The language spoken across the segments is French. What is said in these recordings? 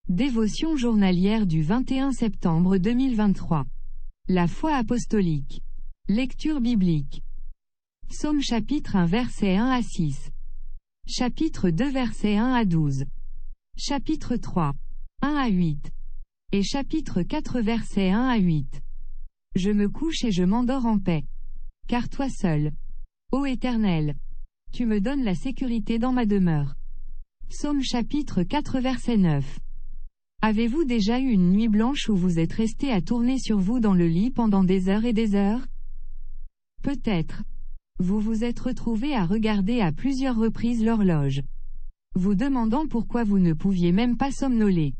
Dévotion journalière du 21 septembre 2023. La foi apostolique. Lecture biblique. Psaume chapitre 1 versets 1 à 6. Chapitre 2 versets 1 à 12. Chapitre 3. 1 à 8. Et chapitre 4 versets 1 à 8. Je me couche et je m'endors en paix. Car toi seul, ô Éternel, tu me donnes la sécurité dans ma demeure. Psaume chapitre 4 verset 9. Avez-vous déjà eu une nuit blanche où vous êtes resté à tourner sur vous dans le lit pendant des heures et des heures? Peut-être. Vous vous êtes retrouvé à regarder à plusieurs reprises l'horloge, vous demandant pourquoi vous ne pouviez même pas somnoler.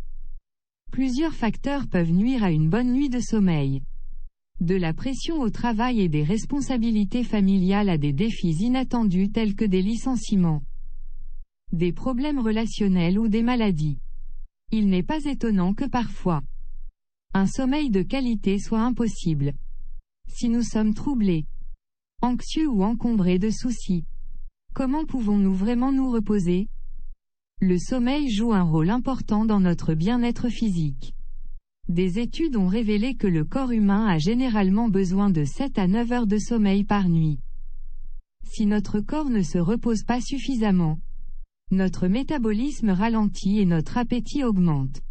Plusieurs facteurs peuvent nuire à une bonne nuit de sommeil. De la pression au travail et des responsabilités familiales à des défis inattendus tels que des licenciements, des problèmes relationnels ou des maladies. Il n'est pas étonnant que parfois, un sommeil de qualité soit impossible. Si nous sommes troublés, anxieux ou encombrés de soucis, comment pouvons-nous vraiment nous reposer? Le sommeil joue un rôle important dans notre bien-être physique. Des études ont révélé que le corps humain a généralement besoin de 7 à 9 heures de sommeil par nuit. Si notre corps ne se repose pas suffisamment, notre métabolisme ralentit et notre appétit augmente.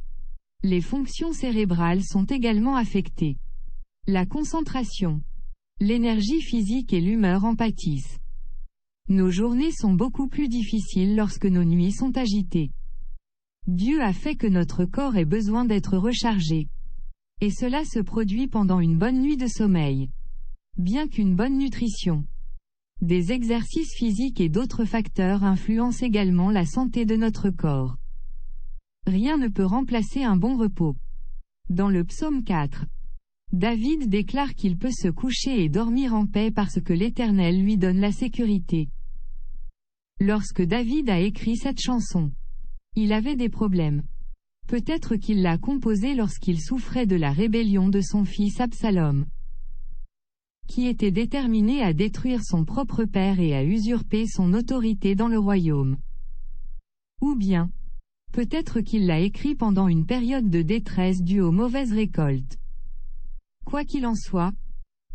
Les fonctions cérébrales sont également affectées. La concentration, l'énergie physique et l'humeur en pâtissent. Nos journées sont beaucoup plus difficiles lorsque nos nuits sont agitées. Dieu a fait que notre corps ait besoin d'être rechargé. Et cela se produit pendant une bonne nuit de sommeil. Bien qu'une bonne nutrition, des exercices physiques et d'autres facteurs influencent également la santé de notre corps. Rien ne peut remplacer un bon repos. Dans le psaume 4, David déclare qu'il peut se coucher et dormir en paix parce que l'Éternel lui donne la sécurité. Lorsque David a écrit cette chanson, il avait des problèmes. Peut-être qu'il l'a composée lorsqu'il souffrait de la rébellion de son fils Absalom, qui était déterminé à détruire son propre père et à usurper son autorité dans le royaume. Ou bien, peut-être qu'il l'a écrit pendant une période de détresse due aux mauvaises récoltes. Quoi qu'il en soit,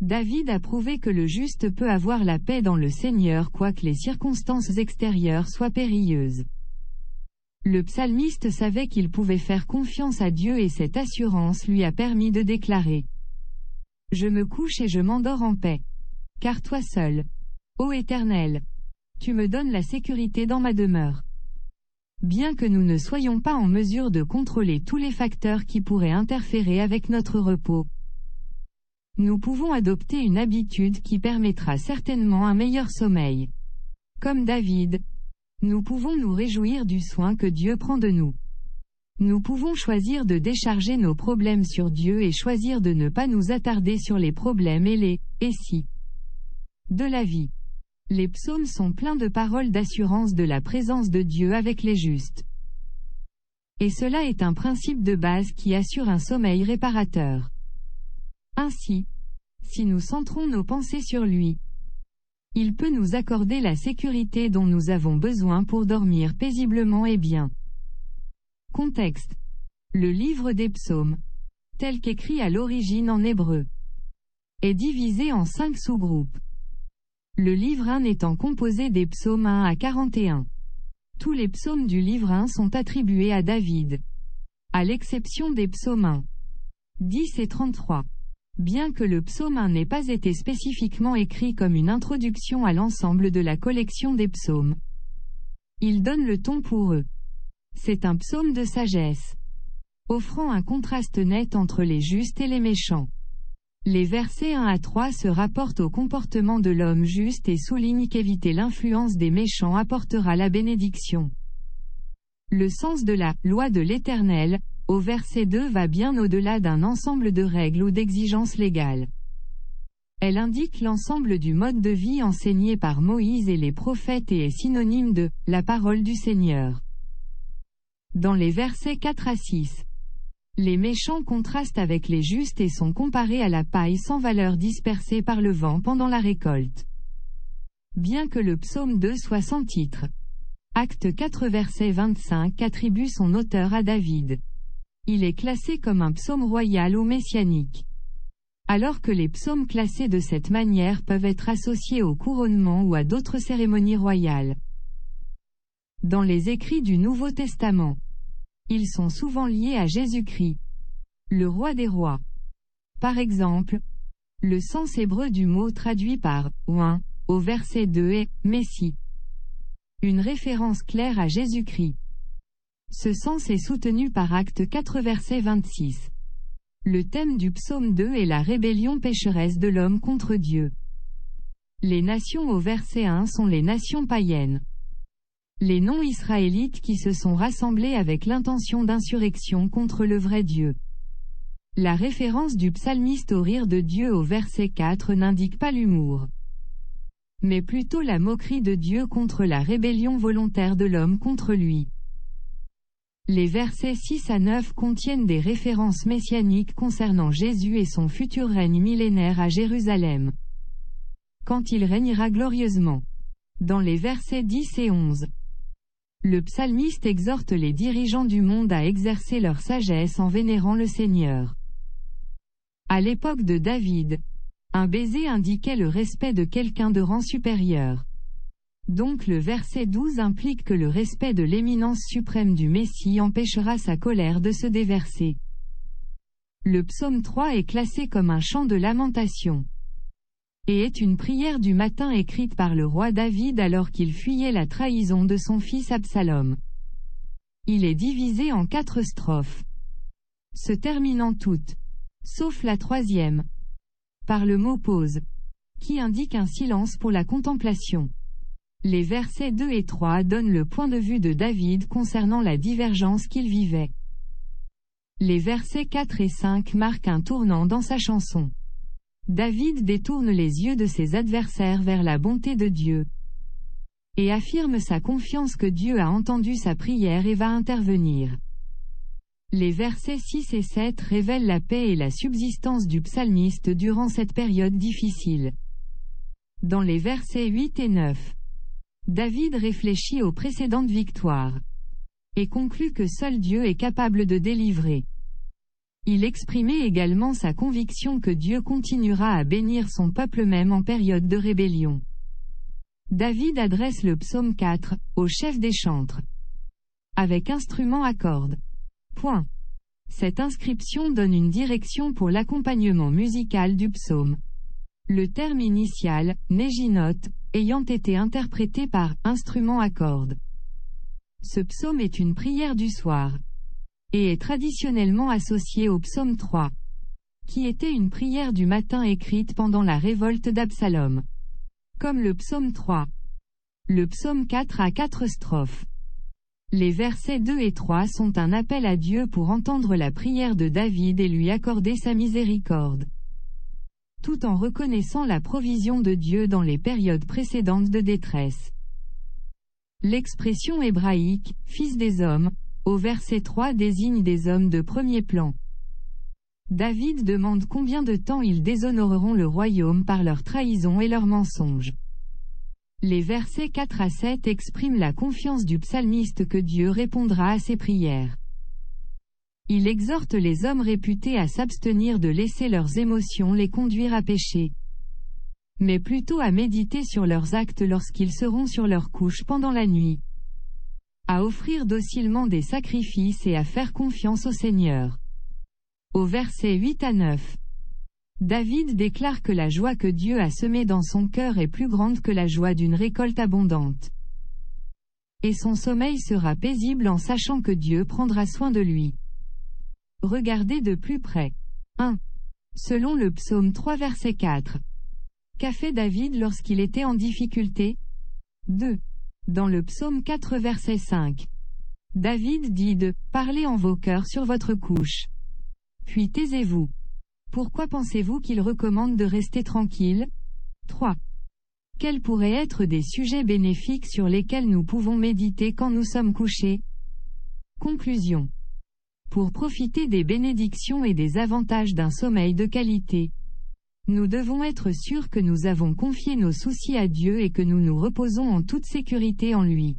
David a prouvé que le juste peut avoir la paix dans le Seigneur quoique les circonstances extérieures soient périlleuses. Le psalmiste savait qu'il pouvait faire confiance à Dieu et cette assurance lui a permis de déclarer: Je me couche et je m'endors en paix. Car toi seul, ô Éternel, tu me donnes la sécurité dans ma demeure. Bien que nous ne soyons pas en mesure de contrôler tous les facteurs qui pourraient interférer avec notre repos, nous pouvons adopter une habitude qui permettra certainement un meilleur sommeil. Comme David, nous pouvons nous réjouir du soin que Dieu prend de nous. Nous pouvons choisir de décharger nos problèmes sur Dieu et choisir de ne pas nous attarder sur les problèmes et les « et si » de la vie. Les psaumes sont pleins de paroles d'assurance de la présence de Dieu avec les justes. Et cela est un principe de base qui assure un sommeil réparateur. Ainsi, si nous centrons nos pensées sur lui, il peut nous accorder la sécurité dont nous avons besoin pour dormir paisiblement et bien. Contexte. Le livre des psaumes, tel qu'écrit à l'origine en hébreu, est divisé en 5 sous-groupes. Le livre 1 étant composé des psaumes 1 à 41. Tous les psaumes du livre 1 sont attribués à David, à l'exception des psaumes 1, 10 et 33. Bien que le psaume 1 n'ait pas été spécifiquement écrit comme une introduction à l'ensemble de la collection des psaumes, il donne le ton pour eux. C'est un psaume de sagesse, offrant un contraste net entre les justes et les méchants. Les versets 1 à 3 se rapportent au comportement de l'homme juste et soulignent qu'éviter l'influence des méchants apportera la bénédiction. Le sens de la loi de l'Éternel, au verset 2 va bien au-delà d'un ensemble de règles ou d'exigences légales. Elle indique l'ensemble du mode de vie enseigné par Moïse et les prophètes et est synonyme de « la parole du Seigneur ». Dans les versets 4 à 6, les méchants contrastent avec les justes et sont comparés à la paille sans valeur dispersée par le vent pendant la récolte. Bien que le psaume 2 soit sans titre, Acte 4 verset 25 attribue son auteur à David. Il est classé comme un psaume royal ou messianique. Alors que les psaumes classés de cette manière peuvent être associés au couronnement ou à d'autres cérémonies royales. Dans les écrits du Nouveau Testament, ils sont souvent liés à Jésus-Christ, le roi des rois. Par exemple, le sens hébreu du mot traduit par « oin » au verset 2 est « Messie », une référence claire à Jésus-Christ. Ce sens est soutenu par Acte 4 verset 26. Le thème du psaume 2 est la rébellion pécheresse de l'homme contre Dieu. Les nations au verset 1 sont les nations païennes. Les non-israélites qui se sont rassemblés avec l'intention d'insurrection contre le vrai Dieu. La référence du psalmiste au rire de Dieu au verset 4 n'indique pas l'humour, mais plutôt la moquerie de Dieu contre la rébellion volontaire de l'homme contre lui. Les versets 6 à 9 contiennent des références messianiques concernant Jésus et son futur règne millénaire à Jérusalem, quand il régnera glorieusement. Dans les versets 10 et 11, le psalmiste exhorte les dirigeants du monde à exercer leur sagesse en vénérant le Seigneur. À l'époque de David, un baiser indiquait le respect de quelqu'un de rang supérieur. Donc le verset 12 implique que le respect de l'éminence suprême du Messie empêchera sa colère de se déverser. Le psaume 3 est classé comme un chant de lamentation, et est une prière du matin écrite par le roi David alors qu'il fuyait la trahison de son fils Absalom. Il est divisé en 4 strophes, se terminant toutes, sauf la 3e, par le mot pause, qui indique un silence pour la contemplation. Les versets 2 et 3 donnent le point de vue de David concernant la divergence qu'il vivait. Les versets 4 et 5 marquent un tournant dans sa chanson. David détourne les yeux de ses adversaires vers la bonté de Dieu, et affirme sa confiance que Dieu a entendu sa prière et va intervenir. Les versets 6 et 7 révèlent la paix et la subsistance du psalmiste durant cette période difficile. Dans les versets 8 et 9, David réfléchit aux précédentes victoires, et conclut que seul Dieu est capable de délivrer. Il exprimait également sa conviction que Dieu continuera à bénir son peuple même en période de rébellion. David adresse le psaume 4, au chef des chantres, avec instrument à cordes. Point. Cette inscription donne une direction pour l'accompagnement musical du psaume. Le terme initial, néginote, ayant été interprété par « instrument à cordes ». Ce psaume est une prière du soir, et est traditionnellement associé au psaume 3, qui était une prière du matin écrite pendant la révolte d'Absalom. Comme le psaume 3. Le psaume 4 a 4 strophes. Les versets 2 et 3 sont un appel à Dieu pour entendre la prière de David et lui accorder sa miséricorde, tout en reconnaissant la provision de Dieu dans les périodes précédentes de détresse. L'expression hébraïque « fils des hommes » au verset 3 désigne des hommes de premier plan. David demande combien de temps ils déshonoreront le royaume par leur trahison et leurs mensonges. Les versets 4 à 7 expriment la confiance du psalmiste que Dieu répondra à ses prières. Il exhorte les hommes réputés à s'abstenir de laisser leurs émotions les conduire à pécher, mais plutôt à méditer sur leurs actes lorsqu'ils seront sur leur couche pendant la nuit, à offrir docilement des sacrifices et à faire confiance au Seigneur. Au verset 8 à 9, David déclare que la joie que Dieu a semée dans son cœur est plus grande que la joie d'une récolte abondante. Et son sommeil sera paisible en sachant que Dieu prendra soin de lui. Regardez de plus près. 1. Selon le psaume 3 verset 4. Qu'a fait David lorsqu'il était en difficulté? 2. Dans le psaume 4 verset 5. David dit de « Parlez en vos cœurs sur votre couche. Puis taisez-vous. Pourquoi pensez-vous qu'il recommande de rester tranquille? 3. Quels pourraient être des sujets bénéfiques sur lesquels nous pouvons méditer quand nous sommes couchés? Conclusion. Pour profiter des bénédictions et des avantages d'un sommeil de qualité, nous devons être sûrs que nous avons confié nos soucis à Dieu et que nous nous reposons en toute sécurité en lui.